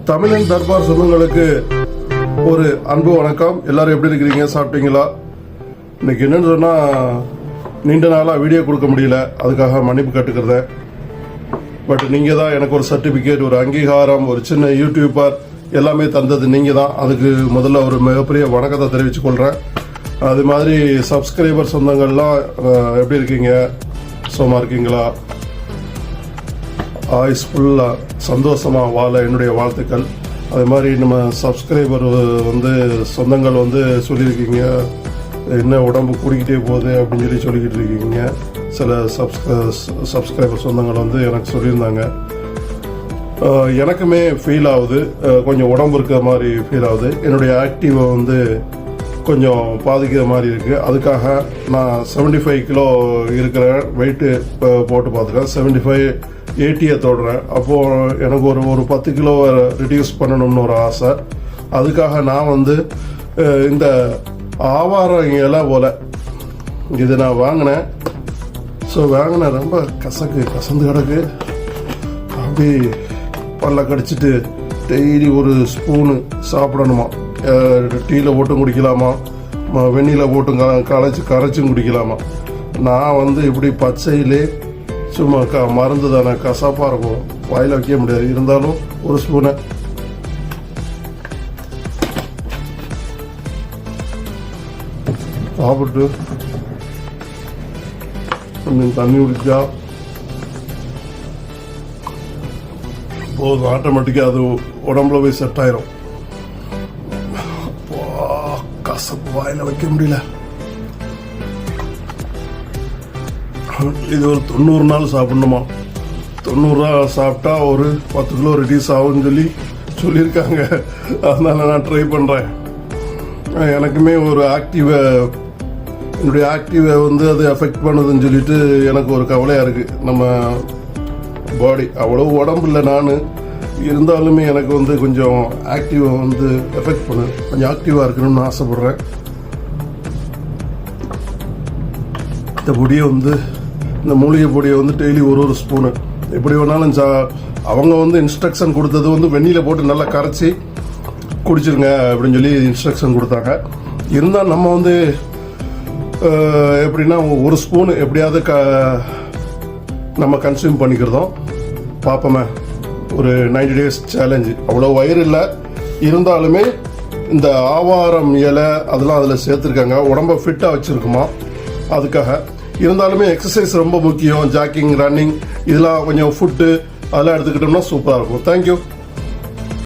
தமிழன் தர்பார் சொந்தங்களுக்கு ஒரு அன்பு வணக்கம். எல்லாரும் எப்படி இருக்கிறீங்க? சாப்பிட்டீங்களா? இன்னைக்கு என்னன்னு சொன்னா, நீண்ட நாளா வீடியோ கொடுக்க முடியல, அதுக்காக மன்னிப்பு கேட்டுக்கிறேன். பட் நீங்க தான் எனக்கு ஒரு சர்டிபிகேட், ஒரு அங்கீகாரம், ஒரு சின்ன யூடியூபர் எல்லாமே தந்தது நீங்க தான். அதுக்கு முதல்ல ஒரு மிகப்பெரிய வணக்கத்தை தெரிவித்துக் கொள்றேன். அது மாதிரி சப்ஸ்கிரைபர் சொந்தங்கள்லாம் எப்படி இருக்கீங்க? சும்மா இருக்கீங்களா? ஆயுஸ் ஃபுல்லாக சந்தோஷமாக வாழ என்னுடைய வாழ்த்துக்கள். அது மாதிரி நம்ம சப்ஸ்கிரைபர் சொந்தங்கள் சொல்லியிருக்கீங்க, என்ன உடம்பு கூடிக்கிட்டே போகுது அப்படின்னு சொல்லிக்கிட்டு இருக்கீங்க. சில சப்ஸ்கிரைபர் சொந்தங்கள் எனக்கு சொல்லியிருந்தாங்க. எனக்குமே ஃபீல் ஆகுது, கொஞ்சம் உடம்பு இருக்கிற மாதிரி ஃபீல் ஆகுது. என்னுடைய ஆக்டிவை கொஞ்சம் பாதிக்கிற மாதிரி இருக்குது. அதுக்காக நான் 75 கிலோ இருக்கிற வெயிட்டு போட்டு பார்த்துட்டேன். 75-80 தொடுறேன். அப்போது எனக்கு ஒரு 10 கிலோ ரெடியூஸ் பண்ணணும்னு ஒரு ஆசை. அதுக்காக நான் இந்த ஆவாரம் இலை போல் இது நான் வாங்கினேன். ஸோ வாங்கினேன், ரொம்ப கசந்து கிடக்கு. அப்படி பல்ல கடிச்சிட்டு டெய்லி ஒரு ஸ்பூனு சாப்பிடணுமா. டீயில் போட்டும் குடிக்கலாமா, வெந்நீரில் போட்டும் கரைச்சும் குடிக்கலாமா. நான் இப்படி பச்சையிலே சும்மா மருந்து தானே, கசாப்பாக இருக்கும், வாயில் வைக்க முடியாது. இருந்தாலும் ஒரு ஸ்பூனை சாப்பிட்டு கொஞ்சம் தண்ணி குடிச்சா போதும், ஆட்டோமேட்டிக்காக அது உடம்புல போய் செட் ஆயிரும். கசப்பு வாயில் வைக்க முடியல. இது ஒரு 90 நாள் சாப்பிடணுமா. 90 நாள் சாப்பிட்டா ஒரு 10 கிலோ ரெடியூஸ் ஆகும்னு சொல்லியிருக்காங்க. அதனால நான் ட்ரை பண்ணுறேன். எனக்குமே ஒரு என்னுடைய ஆக்டிவை அது எஃபெக்ட் பண்ணுதுன்னு சொல்லிட்டு எனக்கு ஒரு கவலையாக இருக்குது. நம்ம பாடி அவ்வளோ உடம்பு இல்லை நான், இருந்தாலுமே எனக்கு கொஞ்சம் ஆக்டிவை எஃபெக்ட் பண்ணுது. கொஞ்சம் ஆக்டிவாக இருக்கணும்னு ஆசைப்பட்றேன். இந்த பொடியை இந்த மூலிகை பொடியை டெய்லி ஒரு ஸ்பூனு எப்படி வேணாலும் அவங்க இன்ஸ்ட்ரக்ஷன் கொடுத்தது வெந்நீரில் போட்டு நல்லா கரைச்சி குடிச்சிருங்க அப்படின்னு சொல்லி இன்ஸ்ட்ரக்ஷன் கொடுத்தாங்க. இருந்தால் நம்ம எப்படின்னா ஒரு ஸ்பூனு எப்படியாவது நம்ம கன்சியூம் பண்ணிக்கிறதும் பார்ப்போமே. ஒரு 90 டேஸ் சேலஞ்சு. அவ்வளோ வயிறு இல்லை, இருந்தாலுமே இந்த ஆவாரம் இலை அதெல்லாம் அதில் சேர்த்துருக்காங்க, உடம்ப ஃபிட்டாக வச்சுருக்குமா. அதுக்காக இருந்தாலுமே எக்ஸசைஸ் ரொம்ப முக்கியம். ஜாக்கிங், ரன்னிங் இதெல்லாம் கொஞ்சம் ஃபுட்டு அதெல்லாம் எடுத்துக்கிட்டோம்னா சூப்பராக இருக்கும். தேங்க்யூ.